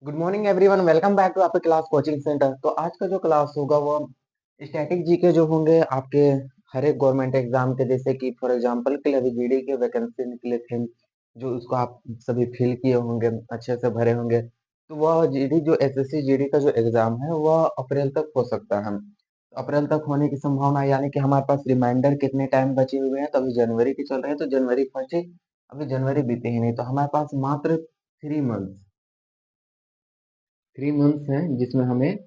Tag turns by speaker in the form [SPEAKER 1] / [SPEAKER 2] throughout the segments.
[SPEAKER 1] Good morning everyone, welcome back to आपके class coaching centre. तो आज का जो क्लास होगा वो स्टैटिक जीके जो होंगे आपके हर एक गवर्नमेंट एग्जाम के, जैसे कि फॉर एग्जांपल के लिए अभी जीडी के वैकेंसी निकले थे जो उसको आप सभी फिल किए होंगे, अच्छे से भरे होंगे। तो वह जीडी जो एसएससी जीडी का जो एग्जाम है वह अप्रैल तक हो सकता है। अप्रैल तक होने की संभावना है, यानी कि हमारे पास रिमाइंडर कितने टाइम बचे हुए हैं। तो अभी जनवरी की चल रहे हैं, तो जनवरी फर्स्ट, अभी जनवरी बीते ही नहीं, तो हमारे पास मात्र 3 मंथ्स हैं जिसमें हमें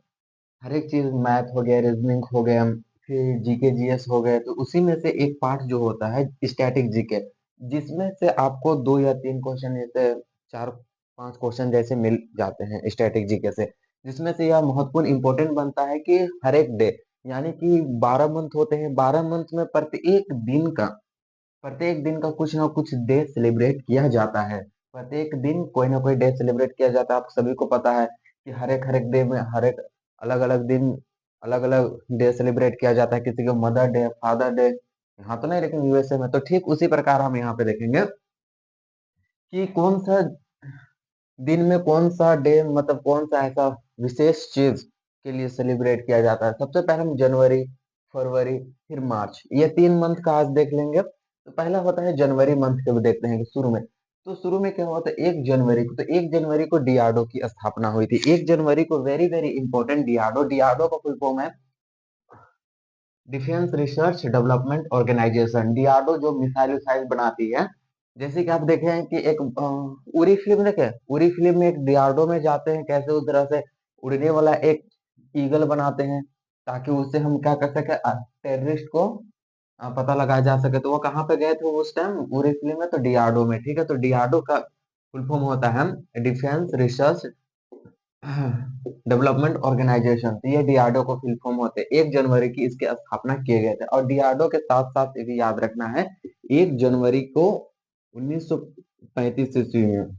[SPEAKER 1] हर एक चीज, मैथ हो गया, रीजनिंग हो गया, फिर जीके जीएस हो गए, तो उसी में से एक पार्ट जो होता है स्टैटिक जीके, जिसमें से आपको 2 या 3 क्वेश्चन जैसे 4-5 क्वेश्चन जैसे मिल जाते हैं स्टैटिक जीके से। जिसमें से यह महत्वपूर्ण इंपॉर्टेंट बनता है कि हर एक डे, यानी कि 12 मंथ होते हैं, 12 मंथ में प्रत्येक दिन का कुछ ना कुछ डे सेलिब्रेट किया जाता है। प्रत्येक दिन कोई ना कोई डे सेलिब्रेट किया जाता है। आप सभी को पता है कि हर एक डे में हर एक अलग अलग दिन अलग अलग डे सेलिब्रेट किया जाता है। किसी को मदर डे, फादर डे, यहाँ तो नहीं लेकिन यूएसए में तो ठीक उसी प्रकार हम यहाँ पे देखेंगे कि कौन सा दिन में कौन सा डे, मतलब कौन सा ऐसा विशेष चीज के लिए सेलिब्रेट किया जाता है। सबसे पहले हम जनवरी, फरवरी, फिर मार्च, ये 3 मंथ का आज देख लेंगे। तो पहला होता है जनवरी मंथ के, भी देखते हैं कि शुरू में, तो शुरू में क्या हुआ था 1 जनवरी को। तो 1 जनवरी को डियाडो की स्थापना हुई थी। 1 जनवरी को वेरी वेरी इंपॉर्टेंट, डियाडो, डियाडो का फुल फॉर्म है defence research development organisation. DRDO जो मिसाइल विसाइल बनाती है, जैसे कि आप देखे हैं कि एक उरी फिल्म देखे, उरी फिल्म में एक डीआरडीओ में जाते हैं, कैसे उस तरह से उड़ने वाला एक ईगल बनाते हैं ताकि उससे हम क्या कर सके, टेररिस्ट को पता लगाया जा सके। तो वो कहाँ पे गए थे उस टाइम उरी फिल्म में, तो डीआरडीओ में। ठीक है, तो डीआरडीओ का फुल फॉर्म होता है डिफेंस रिसर्च डेवलपमेंट ऑर्गेनाइजेशन। तो ये डीआरडीओ को फुल फॉर्म होते हैं। 1 जनवरी की इसकी स्थापना किए गए थे। और डीआरडीओ के साथ साथ ये भी याद रखना है, 1 जनवरी को 1935 ईस्वी में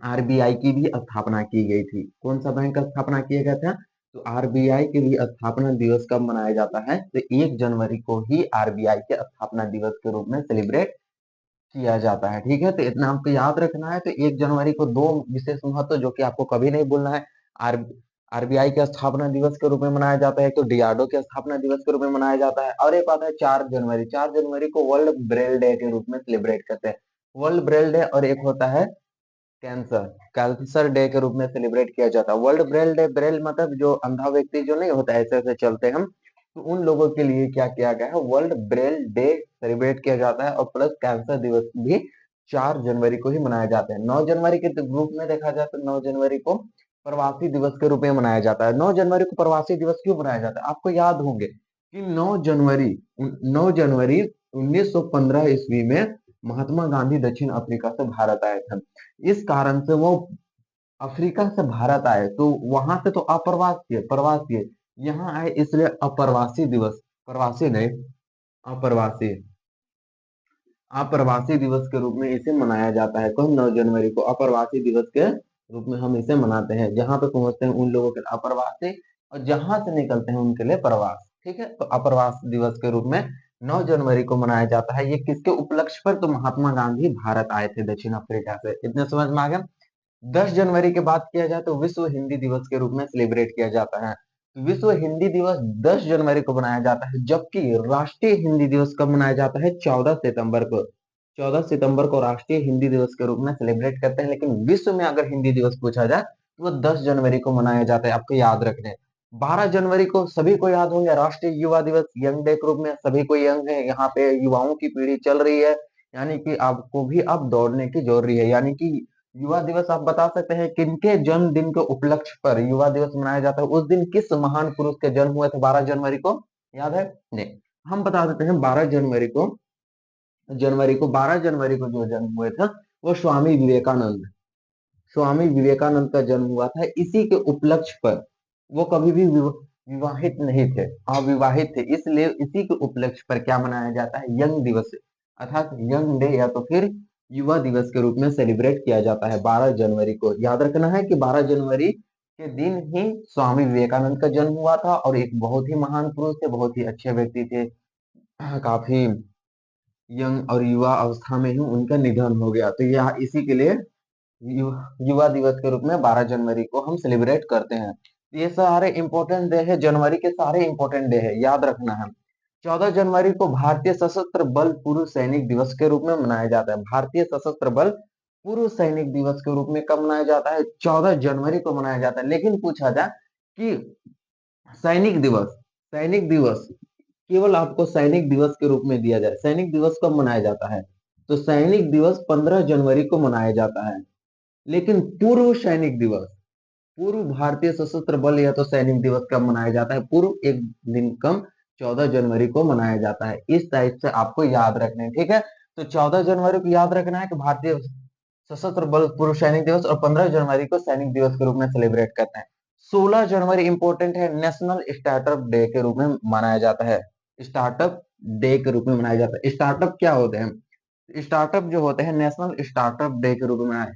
[SPEAKER 1] आरबीआई की भी स्थापना की गई थी। कौन सा बैंक का स्थापना किया गया था? तो आरबीआई के भी स्थापना दिवस कब मनाया जाता है? तो 1 जनवरी को ही आरबीआई के स्थापना दिवस के रूप में सेलिब्रेट किया जाता है। ठीक है, तो इतना आपको याद रखना है। तो 1 जनवरी को दो विशेष महत्व जो कि आपको कभी नहीं भूलना है। आर आरबीआई के स्थापना दिवस के रूप में मनाया जाता है, तो डीआरडीओ के स्थापना दिवस के रूप में मनाया जाता है। और एक आता है 4 जनवरी, 4 जनवरी को वर्ल्ड ब्रेल डे के रूप में सेलिब्रेट करते हैं। वर्ल्ड ब्रेल डे, और एक होता है कैंसर कैंसर डे के रूप में सेलिब्रेट किया जाता है। वर्ल्ड ब्रेल डे, ब्रेल मतलब जो अंधा व्यक्ति जो नहीं होता, ऐसे ऐसे चलते हम, तो उन लोगों के लिए क्या किया गया है, वर्ल्ड ब्रेल डे सेलिब्रेट किया जाता है। और प्लस कैंसर दिवस भी 4 जनवरी को ही मनाया जाता है। 9 जनवरी के ग्रुप में देखा जाए तो 9 जनवरी को प्रवासी दिवस के रूप में मनाया जाता है। 9 जनवरी को प्रवासी दिवस क्यों मनाया जाता है? आपको याद होंगे कि 9 जनवरी 1915 ईस्वी में महात्मा गांधी दक्षिण अफ्रीका से भारत आए थे। इस कारण से वो अफ्रीका से भारत आए, तो वहां से तो अप्रवासी यहाँ आए, इसलिए अप्रवासी दिवस, प्रवासी नहीं, अप्रवासी अप्रवासी दिवस के रूप में इसे मनाया जाता है। कौन? 9 जनवरी को अप्रवासी दिवस के रूप में हम इसे मनाते हैं। जहां पे पहुंचते हैं उन लोगों के लिए अप्रवासी, और जहां से निकलते हैं उनके लिए प्रवास। ठीक है, तो अप्रवास दिवस के रूप में 9 जनवरी को मनाया जाता है। ये किसके उपलक्ष्य पर? तो महात्मा गांधी भारत आए थे दक्षिण अफ्रीका से। इतने समझ में आ गया। 10 जनवरी की बात किया जाए तो विश्व हिंदी दिवस के रूप में सेलिब्रेट किया जाता है। विश्व हिंदी दिवस 10 जनवरी को मनाया जाता है, जबकि राष्ट्रीय हिंदी दिवस कब मनाया जाता है? 14 सितंबर को। 14 सितंबर को राष्ट्रीय हिंदी दिवस के रूप में सेलिब्रेट करते हैं। लेकिन विश्व में अगर हिंदी दिवस पूछा जाए तो वो 10 जनवरी को मनाया जाता है। आपको याद रखना है। 12 जनवरी को सभी को याद होंगे, राष्ट्रीय युवा दिवस, यंग डे के रूप में। सभी को यंग है, यहाँ पे युवाओं की पीढ़ी चल रही है, यानी कि आपको भी अब दौड़ने की जरूरी है। यानी कि युवा दिवस आप बता सकते हैं किनके जन्मदिन के उपलक्ष्य पर युवा दिवस मनाया जाता है? उस दिन किस महान पुरुष के जन्म हुए थे 12 जनवरी को? याद है? नहीं, हम बता देते हैं 12 जनवरी को जो जन्म हुए थे वो स्वामी विवेकानंद, स्वामी विवेकानंद का जन्म हुआ था। इसी के उपलक्ष्य पर, वो कभी भी विवाहित नहीं थे, अविवाहित थे, इसलिए इसी के उपलक्ष्य पर क्या मनाया जाता है? यंग दिवस, अर्थात यंग डे, या तो फिर युवा दिवस के रूप में सेलिब्रेट किया जाता है 12 जनवरी को। याद रखना है कि 12 जनवरी के दिन ही स्वामी विवेकानंद का जन्म हुआ था, और एक बहुत ही महान पुरुष थे, बहुत ही अच्छे व्यक्ति थे। काफी यंग और युवा अवस्था में ही उनका निधन हो गया। तो यह इसी के लिए युवा दिवस के रूप में 12 जनवरी को हम सेलिब्रेट करते हैं। ये सारे इंपॉर्टेंट डे है, जनवरी के सारे इंपॉर्टेंट डे है, याद रखना है। 14 जनवरी को भारतीय सशस्त्र बल पूर्व सैनिक दिवस के रूप में मनाया जाता है। भारतीय सशस्त्र बल पूर्व सैनिक दिवस के रूप में कब मनाया जाता है? 14 जनवरी को मनाया जाता है। लेकिन पूछा जाए कि सैनिक दिवस, सैनिक दिवस केवल आपको सैनिक दिवस के रूप में दिया जाए, सैनिक दिवस कब मनाया जाता है? तो सैनिक दिवस 15 जनवरी को मनाया जाता है। लेकिन पूर्व सैनिक दिवस, पूर्व भारतीय सशस्त्र बल या तो सैनिक दिवस कब मनाया जाता है? पूर्व एक दिन कम 14 जनवरी को मनाया जाता है। इस टाइप से आपको याद रखना है, ठीक है। तो 14 जनवरी को याद रखना है कि भारतीय सशस्त्र बल पूर्व सैनिक दिवस, और 15 जनवरी को सैनिक दिवस के रूप में सेलिब्रेट करते हैं। 16 जनवरी इंपॉर्टेंट है, नेशनल स्टार्टअप डे के रूप में मनाया जाता है। स्टार्टअप डे के रूप में मनाया जाता है। स्टार्टअप क्या होते हैं? स्टार्टअप जो होते हैं नेशनल स्टार्टअप डे के रूप में मनाए।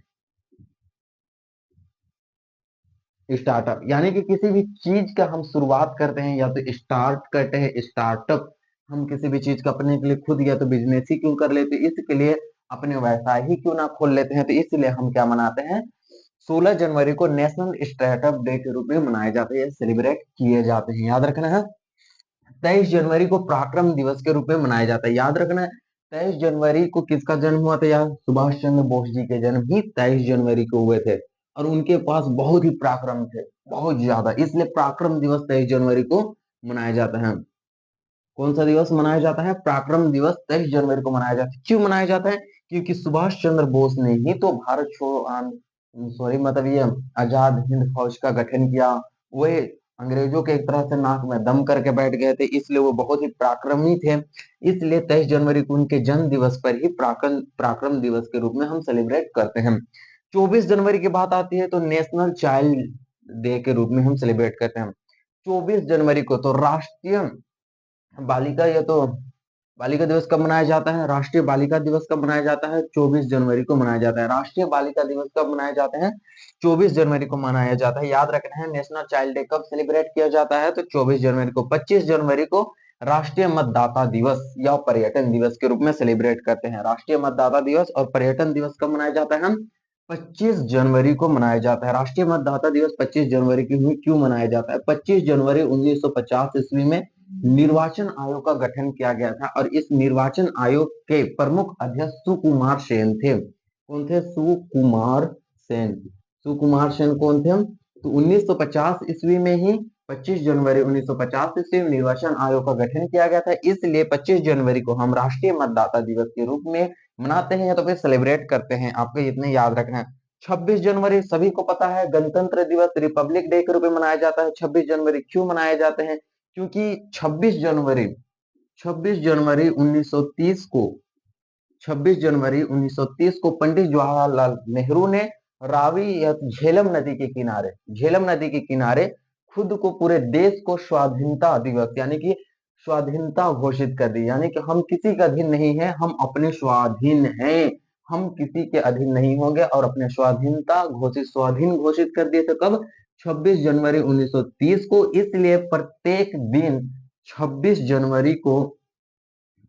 [SPEAKER 1] स्टार्टअप यानी कि किसी भी चीज का हम शुरुआत करते हैं या तो स्टार्ट करते हैं, स्टार्टअप। हम किसी भी चीज का अपने के लिए खुद या तो बिजनेस ही क्यों कर लेते, इसके लिए अपने व्यवसाय ही क्यों ना खोल लेते हैं, तो इसलिए हम क्या मनाते हैं? 16 जनवरी को नेशनल स्टार्टअप डे के रूप में मनाए जाते हैं, सेलिब्रेट किए जाते हैं, याद रखना है। 23 जनवरी को पराक्रम दिवस के रूप में मनाया जाता है, याद रखना है। 23 जनवरी को किसका जन्म हुआ था यार? सुभाष चंद्र बोस जी के जन्म ही 23 जनवरी को हुए थे। और उनके पास बहुत ही पराक्रम थे, बहुत ज्यादा, इसलिए पराक्रम दिवस 23 जनवरी को मनाया जाता है। कौन सा दिवस मनाया जाता है? पराक्रम दिवस 23 जनवरी को मनाया जाता है। क्यों मनाया जाता है? क्योंकि सुभाष चंद्र बोस ने ही तो भारत छोड़ो सॉरी मतलब ये आजाद हिंद फौज का गठन किया। वे अंग्रेजों के एक तरह से नाक में दम करके बैठ गए थे, इसलिए वो बहुत ही पराक्रमी थे। इसलिए 23 जनवरी को उनके जन्म दिवस पर ही पराक्रम पराक्रम दिवस के रूप में हम सेलिब्रेट करते हैं। 24 जनवरी की बात आती है तो नेशनल चाइल्ड डे के रूप में हम सेलिब्रेट करते हैं। 24 जनवरी को तो राष्ट्रीय बालिका या तो बालिका दिवस कब मनाया जाता है? राष्ट्रीय बालिका दिवस कब मनाया जाता है? 24 जनवरी को मनाया जाता है। राष्ट्रीय बालिका दिवस कब मनाए जाते हैं? 24 जनवरी को मनाया जाता है, याद रखना है। नेशनल चाइल्ड डे कब सेलिब्रेट किया जाता है? तो 24 जनवरी को। 25 जनवरी को राष्ट्रीय मतदाता दिवस या पर्यटन दिवस के रूप में सेलिब्रेट करते हैं। राष्ट्रीय मतदाता दिवस और पर्यटन दिवस कब मनाया जाता है? 25 जनवरी को मनाया जाता है। राष्ट्रीय मतदाता दिवस 25 जनवरी की क्यों मनाया जाता है? 25 जनवरी 1950 ईस्वी में निर्वाचन आयोग का गठन किया गया था, और इस निर्वाचन आयोग के प्रमुख अध्यक्ष सुकुमार सेन थे। कौन थे? सुकुमार सेन। सुकुमार सेन कौन थे? तो 1950 ईस्वी में ही 25 जनवरी 1950 ईस्वी में निर्वाचन आयोग का गठन किया गया था, इसलिए 25 जनवरी को हम राष्ट्रीय मतदाता दिवस के रूप में मनाते हैं या तो फिर सेलिब्रेट करते हैं। आपको इतने याद रखना है। 26 जनवरी सभी को पता है गणतंत्र दिवस, रिपब्लिक डे के रूप में मनाया जाता है। 26 जनवरी क्यों मनाए जाते हैं? क्योंकि 26 जनवरी 1930 को 26 जनवरी 1930 को पंडित जवाहरलाल नेहरू ने रावी या झेलम नदी के किनारे, झेलम नदी के किनारे खुद को, पूरे देश को स्वाधीनता दिवस यानी कि स्वाधीनता घोषित कर दी। यानी कि हम किसी के अधीन नहीं है, हम अपने स्वाधीन हैं, हम किसी के अधीन नहीं होंगे, और अपने स्वाधीन घोषित कर दिए थे कब? 26 जनवरी 1930 को। इसलिए प्रत्येक दिन 26 जनवरी को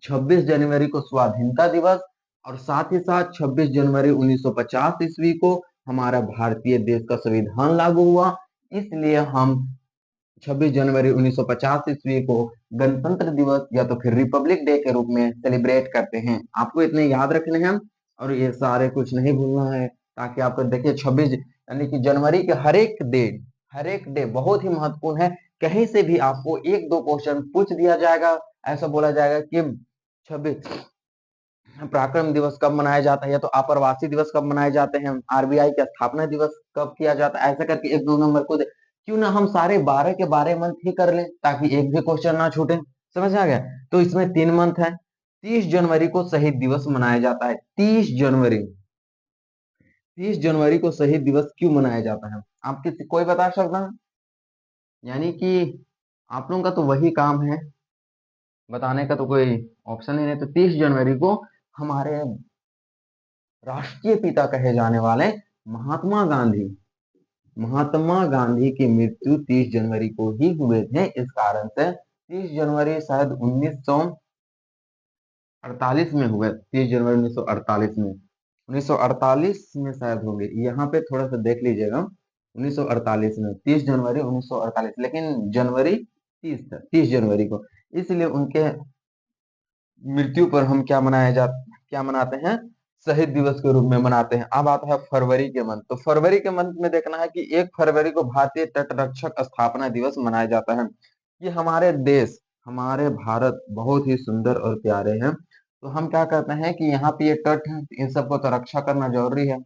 [SPEAKER 1] 26 जनवरी को स्वाधीनता दिवस, और साथ ही साथ 26 जनवरी 1950 ईस्वी को हमारा भारतीय देश का संविधान लागू हुआ। इसलिए हम 26 जनवरी 1950 ईस्वी को गणतंत्र दिवस या तो फिर रिपब्लिक डे के रूप में सेलिब्रेट करते हैं। आपको इतने याद रखने हैं और ये सारे कुछ नहीं भूलना है, ताकि आपको देखिए 26 यानी कि जनवरी के हर एक डे बहुत ही महत्वपूर्ण है। कहीं से भी आपको एक दो क्वेश्चन पूछ दिया जाएगा, ऐसा बोला जाएगा कि 26 पराक्रम दिवस कब मनाया जाता है, या तो अप्रवासी दिवस कब मनाए जाते हैं, आरबीआई का स्थापना दिवस कब किया जाता है, ऐसा करके एक दो नंबर को क्यों ना हम सारे 12 के 12 मंथ ही कर लें, ताकि एक भी क्वेश्चन ना छूटे। समझ आ गया? तो इसमें 3 मंथ है। 30 जनवरी को शहीद दिवस मनाया जाता है। 30 जनवरी को शहीद दिवस क्यों मनाया जाता है? आप किसी कोई बता सकता है? यानी कि आप लोगों का तो वही काम है, बताने का तो कोई ऑप्शन ही नहीं। तो 30 जनवरी को हमारे राष्ट्रीय पिता कहे जाने वाले महात्मा गांधी, महात्मा गांधी की मृत्यु 30 जनवरी को ही हुए थे। इस कारण से 30 जनवरी शायद 1948 में हुए, 30 जनवरी 1948 में। 1948 में शायद होंगे, यहाँ पे थोड़ा सा देख लीजिएगा। 1948 में 30 जनवरी 1948, लेकिन जनवरी 30 था, 30 जनवरी को, इसलिए उनके मृत्यु पर हम क्या मनाते हैं, शहीद दिवस के रूप में मनाते हैं। अब आता है फरवरी के मंथ, तो फरवरी के मंथ में देखना है कि 1 फरवरी को भारतीय तटरक्षक स्थापना दिवस मनाया जाता है। कि हमारे देश, हमारे भारत बहुत ही सुंदर और प्यारे हैं, तो हम क्या कहते हैं कि यहाँ पे ये तट है, इन सबको तो रक्षा करना जरूरी है,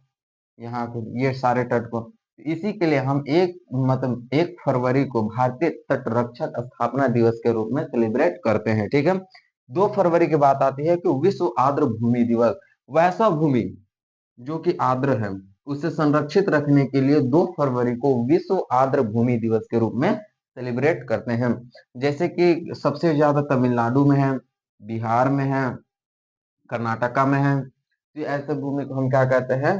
[SPEAKER 1] यहाँ पे ये सारे तट को। इसी के लिए हम 1 फरवरी को भारतीय तटरक्षक स्थापना दिवस के रूप में सेलिब्रेट करते हैं, ठीक है। 2 फरवरी की बात आती है कि विश्व आर्द्र भूमि दिवस। वैसा भूमि जो कि आर्द्र है, उसे संरक्षित रखने के लिए 2 फरवरी को विश्व आर्द्र भूमि दिवस के रूप में सेलिब्रेट करते हैं। जैसे कि सबसे ज्यादा तमिलनाडु में है, बिहार में है, कर्नाटका में है, तो ऐसे भूमि को हम क्या कहते हैं,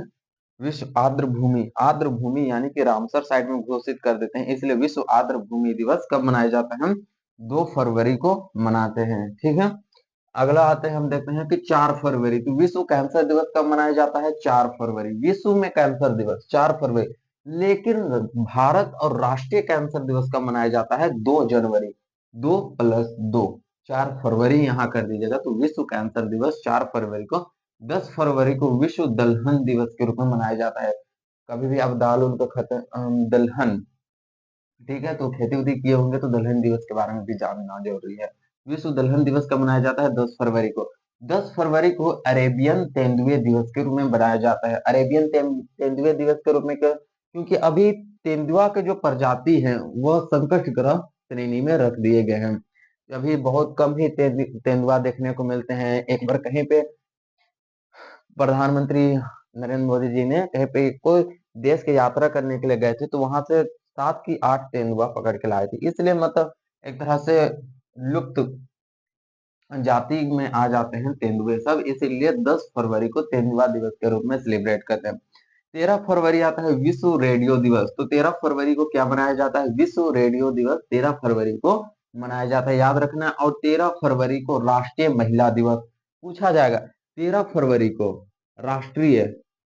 [SPEAKER 1] विश्व आर्द्र भूमि। आर्द्र भूमि यानी कि रामसर साइड में घोषित कर देते हैं, इसलिए विश्व आर्द्र भूमि दिवस कब मनाया जाता है, हम 2 फरवरी को मनाते हैं, ठीक है। अगला आते हैं, हम देखते हैं कि 4 फरवरी, तो विश्व कैंसर दिवस कब मनाया जाता है, 4 फरवरी। विश्व में कैंसर दिवस 4 फरवरी, लेकिन भारत और राष्ट्रीय कैंसर दिवस कब मनाया जाता है, 2 जनवरी। 2+2, 4 फरवरी यहाँ कर दीजिएगा, तो विश्व कैंसर दिवस 4 फरवरी को। 10 फरवरी को विश्व दलहन दिवस के रूप में मनाया जाता है। कभी भी आप दाल उल को दलहन, ठीक है, तो खेती उती किए होंगे तो दलहन दिवस के बारे में भी जानना जरूरी है। विश्व दलहन दिवस कब मनाया जाता है, 10 फरवरी को। 10 फरवरी को अरेबियन तेंदुए दिवस के रूप में मनाया जाता है। अरेबियन तेंदुए दिवस के रूप में क्यों? क्योंकि अभी तेंदुआ के जो प्रजाति है वह संकटग्रस्त श्रेणी में रख दिए गए हैं। अभी बहुत कम ही तेंदुआ देखने को मिलते हैं। एक बार कहीं पे प्रधानमंत्री नरेंद्र मोदी जी ने कहीं पे कोई देश की यात्रा करने के लिए गए थे, तो वहां से 7 की 8 तेंदुआ पकड़ के लाए थे। इसलिए मतलब एक तरह से लुप्त जाति में आ जाते हैं तेंदुए सब, इसीलिए 10 फरवरी को तेंदुआ दिवस के रूप में सेलिब्रेट करते हैं। 13 फरवरी आता है विश्व रेडियो दिवस, तो 13 फरवरी को क्या मनाया जाता है, विश्व रेडियो दिवस 13 फरवरी को मनाया जाता है, याद रखना। और 13 फरवरी को राष्ट्रीय महिला दिवस पूछा जाएगा। 13 फरवरी को राष्ट्रीय,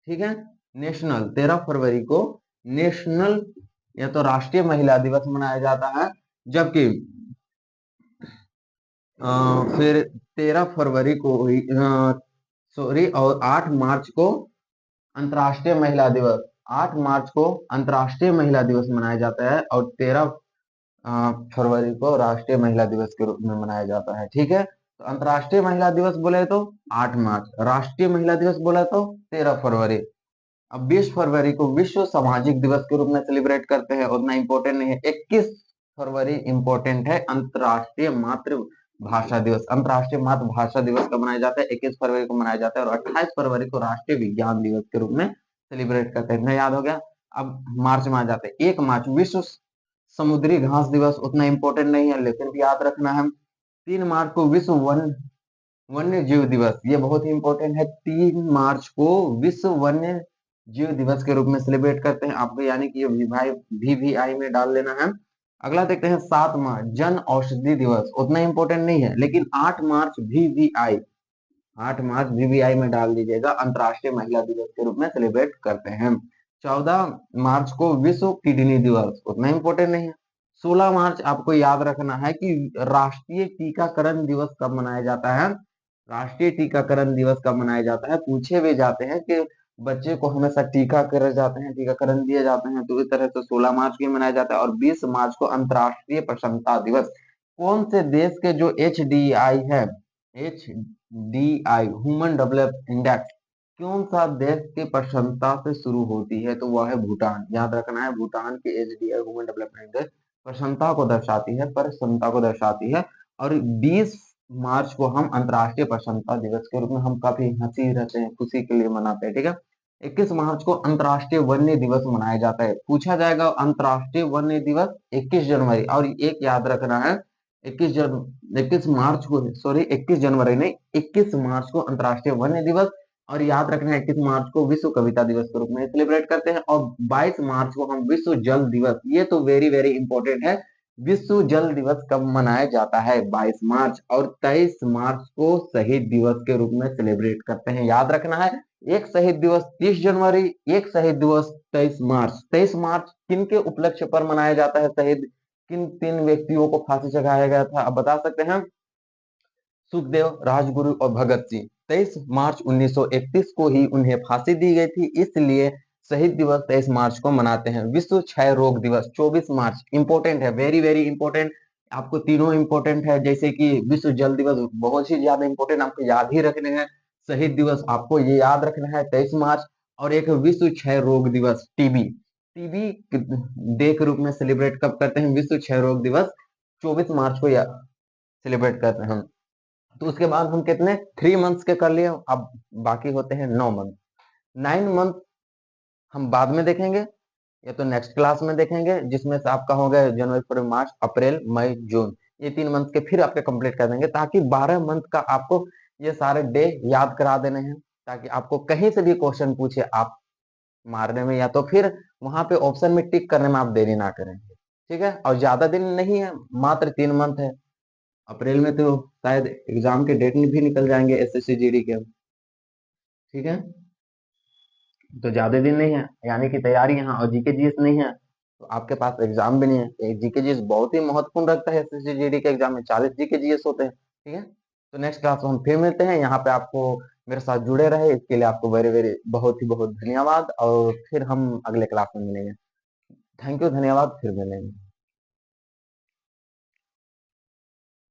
[SPEAKER 1] ठीक है, नेशनल, 13 फरवरी को नेशनल या तो राष्ट्रीय महिला दिवस मनाया जाता है। जबकि फिर 13 फरवरी को सॉरी, और 8 मार्च को अंतर्राष्ट्रीय महिला दिवस, 8 मार्च को अंतर्राष्ट्रीय महिला दिवस मनाया जाता है, और 13 फरवरी को राष्ट्रीय महिला दिवस के रूप में मनाया जाता है, ठीक है। तो अंतर्राष्ट्रीय महिला दिवस बोले तो 8 मार्च, राष्ट्रीय महिला दिवस बोला तो 13 फरवरी। अब 20 फरवरी को विश्व सामाजिक दिवस के रूप में सेलिब्रेट करते हैं, उतना इंपॉर्टेंट नहीं है। 21 फरवरी इंपॉर्टेंट है, अंतर्राष्ट्रीय मातृभाषा दिवस। अंतर्राष्ट्रीय मातृभाषा दिवस कब मनाया जाता है, 21 फरवरी को मनाया जाता है। और 28 फरवरी को राष्ट्रीय विज्ञान दिवस के रूप में सेलिब्रेट करते हैं। इतना याद हो गया। अब मार्च में आ जाते हैं। 1 मार्च विश्व समुद्री घास दिवस, उतना इंपॉर्टेंट नहीं है लेकिन भी याद रखना है। 3 मार्च को विश्व वन्य जीव दिवस, ये बहुत ही इंपॉर्टेंट है। 3 मार्च को विश्व वन्य जीव दिवस के रूप में सेलिब्रेट करते हैं आपको, यानी कि ये VVI में डाल लेना है। अगला देखते हैं 7 मार्च जन औषधि दिवस, उतना इंपॉर्टेंट नहीं है लेकिन 8 मार्च VVI, 8 मार्च VVI में डाल दीजिएगा, अंतर्राष्ट्रीय महिला दिवस के रूप में सेलिब्रेट करते हैं। 14 मार्च को विश्व किडनी दिवस, उतना इंपॉर्टेंट नहीं है। 16 मार्च आपको याद रखना है कि राष्ट्रीय टीकाकरण दिवस कब मनाया जाता है। राष्ट्रीय टीकाकरण दिवस कब मनाया जाता है, पूछे भी जाते हैं कि बच्चे को हमेशा टीका करे जाते हैं, टीकाकरण दिए जाते हैं, तो इस तरह से 16 मार्च को मनाया जाता है। और 20 मार्च को अंतर्राष्ट्रीय प्रसन्नता दिवस। कौन से देश के जो HDI है, HDI ह्यूमन डेवलप इंडेक्स, कौन सा देश के प्रसन्नता से शुरू होती है, तो वह है भूटान। याद रखना है, भूटान की HDI ह्यूमन डेवलपमेंट इंडेक्स प्रसन्नता को दर्शाती है, प्रसन्नता को दर्शाती है। और 20 मार्च को हम अंतर्राष्ट्रीय प्रसन्नता दिवस के रूप में, हम काफी हंसी रहते हैं, खुशी के लिए मनाते हैं, ठीक है। 21 मार्च को अंतर्राष्ट्रीय वन्य दिवस मनाया जाता है। पूछा जाएगा अंतर्राष्ट्रीय वन्य दिवस 21 जनवरी, और एक याद रखना है, 21 मार्च को, सॉरी 21 जनवरी नहीं, 21 मार्च को अंतर्राष्ट्रीय वन्य दिवस। और याद रखना है 21 मार्च को विश्व कविता दिवस के रूप में सेलिब्रेट करते हैं। और 22 मार्च को हम विश्व जल दिवस, ये तो वेरी वेरी इंपॉर्टेंट है। विश्व जल दिवस कब मनाया जाता है, 22 मार्च। और 23 मार्च को शहीद दिवस के रूप में सेलिब्रेट करते हैं, याद रखना है। एक शहीद दिवस 30 जनवरी, एक शहीद दिवस 23 मार्च। 23 मार्च किन के उपलक्ष्य पर मनाया जाता है? शहीद किन 3 व्यक्तियों को फांसी चढ़ाया गया था? आप बता सकते हैं? सुखदेव, राजगुरु और भगत सिंह। 23 मार्च 1931 को ही उन्हें फांसी दी गई थी, इसलिए शहीद दिवस 23 मार्च को मनाते हैं। विश्व क्षय रोग दिवस 24 मार्च, इंपॉर्टेंट है, वेरी वेरी इंपॉर्टेंट। आपको तीनों इंपॉर्टेंट है, जैसे कि विश्व जल दिवस बहुत ही ज्यादा इंपॉर्टेंट, आपको याद ही रखने हैं। शहीद दिवस आपको ये याद रखना है 23 मार्च। और एक विश्व क्षय रोग दिवस, टीबी। टीबी डे के रूप में सेलिब्रेट कब करते हैं? विश्व क्षय रोग दिवस 24 मार्च को सेलिब्रेट करते हैं हम। तो उसके बाद हम कितने 3 मंथ्स के कर लिए, अब बाकी होते हैं 9 मंथ। 9 मंथ हम बाद में देखेंगे, या तो नेक्स्ट क्लास में देखेंगे, जिसमें से आपका हो गया जनवरी, फरवरी, मार्च, अप्रैल, मई, जून। ये 3 मंथ के फिर आपके कंप्लीट कर देंगे, ताकि 12 मंथ का आपको ये सारे डे याद करा देने हैं, ताकि आपको कहीं से भी क्वेश्चन पूछे आप मारने में, या तो फिर वहां पे ऑप्शन में टिक करने में आप देरी ना करें। ठीक है, और ज्यादा दिन नहीं है, मात्र 3 मंथ है। अप्रैल में तो शायद एग्जाम के डेट भी निकल जाएंगे एसएससी जीडी के। ठीक है, तो ज्यादा दिन नहीं है, यानी कि तैयारी यहाँ, और जीके जीएस नहीं है तो आपके पास एग्जाम भी नहीं है। जीके जीएस बहुत ही महत्वपूर्ण रखता है एसएससी जीडी के एग्जाम में, 40 जीके जीएस होते हैं। ठीक है, तो नेक्स्ट क्लास में हम फिर मिलते हैं। यहाँ पे आपको मेरे साथ जुड़े रहे इसके लिए आपको वेरी वेरी बहुत ही बहुत धन्यवाद, और फिर हम अगले क्लास में मिलेंगे। थैंक यू, धन्यवाद, फिर मिलेंगे।